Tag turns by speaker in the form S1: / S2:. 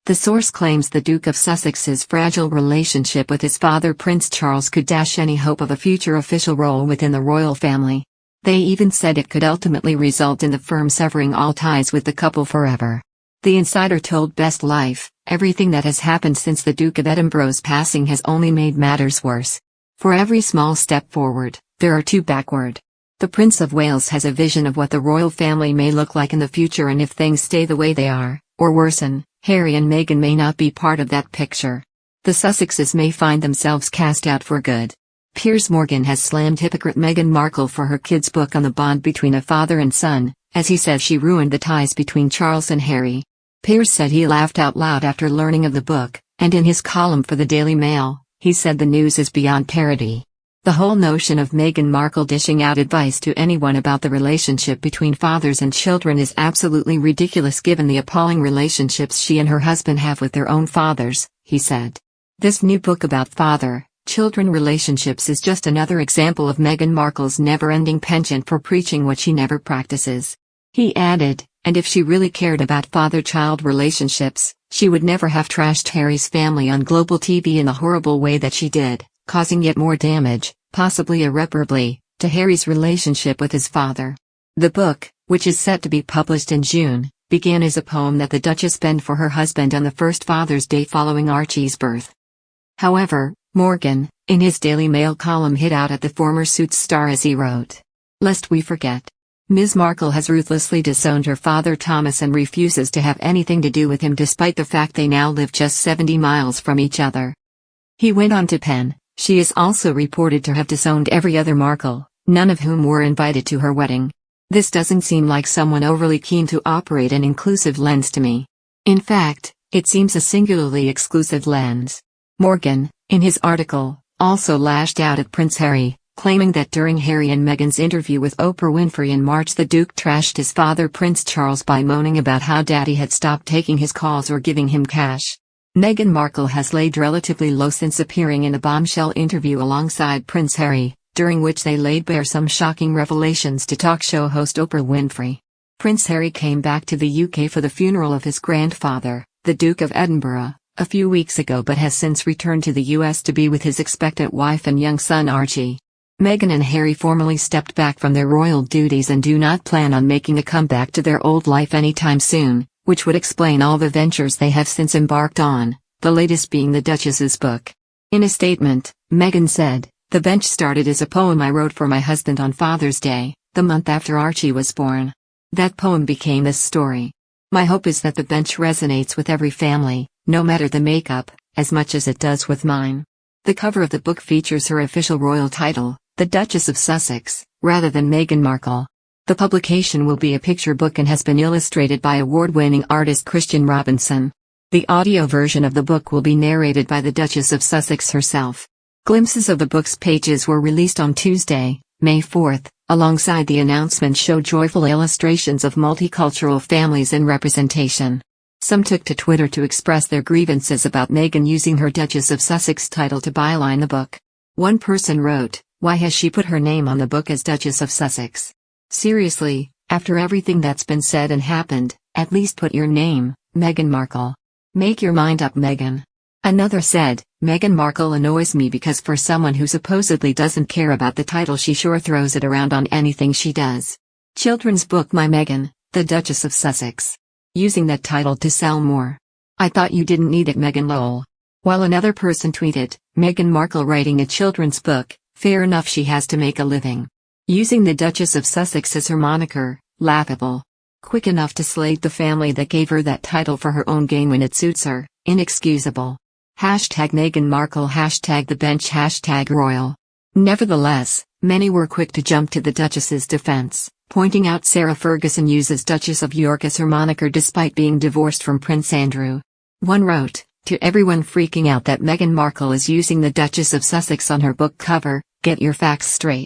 S1: The source claims the Duke of Sussex's fragile relationship with his father Prince Charles could dash any hope of a future official role within the royal family. They even said it could ultimately result in the firm severing all ties with the couple forever. The insider told Best Life, "Everything that has happened since the Duke of Edinburgh's passing has only made matters worse. For every small step forward, there are two backward. The Prince of Wales has a vision of what the royal family may look like in the future, and if things stay the way they are, or worsen, Harry and Meghan may not be part of that picture. The Sussexes may find themselves cast out for good." Piers Morgan has slammed hypocrite Meghan Markle for her kid's book on the bond between a father and son, as he says she ruined the ties between Charles and Harry. Piers said he laughed out loud after learning of the book, and in his column for the Daily Mail, he said the news is beyond parody. The whole notion of Meghan Markle dishing out advice to anyone about the relationship between fathers and children is absolutely ridiculous given the appalling relationships she and her husband have with their own fathers, he said. This new book about father-children relationships is just another example of Meghan Markle's never-ending penchant for preaching what she never practices. He added, and if she really cared about father-child relationships, she would never have trashed Harry's family on global TV in the horrible way that she did, causing yet more damage, possibly irreparably, to Harry's relationship with his father. The book, which is set to be published in June, began as a poem that the Duchess penned for her husband on the first Father's Day following Archie's birth. However, Morgan, in his Daily Mail column, hit out at the former Suits star as he wrote, "Lest we forget. Ms. Markle has ruthlessly disowned her father Thomas and refuses to have anything to do with him despite the fact they now live just 70 miles from each other." He went on to pen, "She is also reported to have disowned every other Markle, none of whom were invited to her wedding. This doesn't seem like someone overly keen to operate an inclusive lens to me. In fact, it seems a singularly exclusive lens." Morgan, in his article, also lashed out at Prince Harry, claiming that during Harry and Meghan's interview with Oprah Winfrey in March, the Duke trashed his father Prince Charles by moaning about how Daddy had stopped taking his calls or giving him cash. Meghan Markle has laid relatively low since appearing in a bombshell interview alongside Prince Harry, during which they laid bare some shocking revelations to talk show host Oprah Winfrey. Prince Harry came back to the UK for the funeral of his grandfather, the Duke of Edinburgh, a few weeks ago, but has since returned to the US to be with his expectant wife and young son Archie. Meghan and Harry formally stepped back from their royal duties and do not plan on making a comeback to their old life anytime soon, which would explain all the ventures they have since embarked on, the latest being the Duchess's book. In a statement, Meghan said, "The bench started as a poem I wrote for my husband on Father's Day, the month after Archie was born. That poem became this story. My hope is that the bench resonates with every family, no matter the makeup, as much as it does with mine." The cover of the book features her official royal title, the Duchess of Sussex, rather than Meghan Markle. The publication will be a picture book and has been illustrated by award-winning artist Christian Robinson. The audio version of the book will be narrated by the Duchess of Sussex herself. Glimpses of the book's pages were released on Tuesday, May 4th, alongside the announcement show joyful illustrations of multicultural families in representation. Some took to Twitter to express their grievances about Meghan using her Duchess of Sussex title to byline the book. One person wrote, "Why has she put her name on the book as Duchess of Sussex? Seriously, after everything that's been said and happened, at least put your name, Meghan Markle. Make your mind up, Meghan." Another said, "Meghan Markle annoys me because for someone who supposedly doesn't care about the title, she sure throws it around on anything she does. Children's book My Meghan, the Duchess of Sussex. Using that title to sell more. I thought you didn't need it, Meghan lol." While another person tweeted, "Meghan Markle writing a children's book, fair enough, she has to make a living. Using the Duchess of Sussex as her moniker, laughable. Quick enough to slate the family that gave her that title for her own gain when it suits her, inexcusable. Hashtag Meghan Markle, hashtag the bench, hashtag royal." Nevertheless, many were quick to jump to the Duchess's defense, pointing out Sarah Ferguson uses Duchess of York as her moniker despite being divorced from Prince Andrew. One wrote, "To everyone freaking out that Meghan Markle is using the Duchess of Sussex on her book cover, get your facts straight.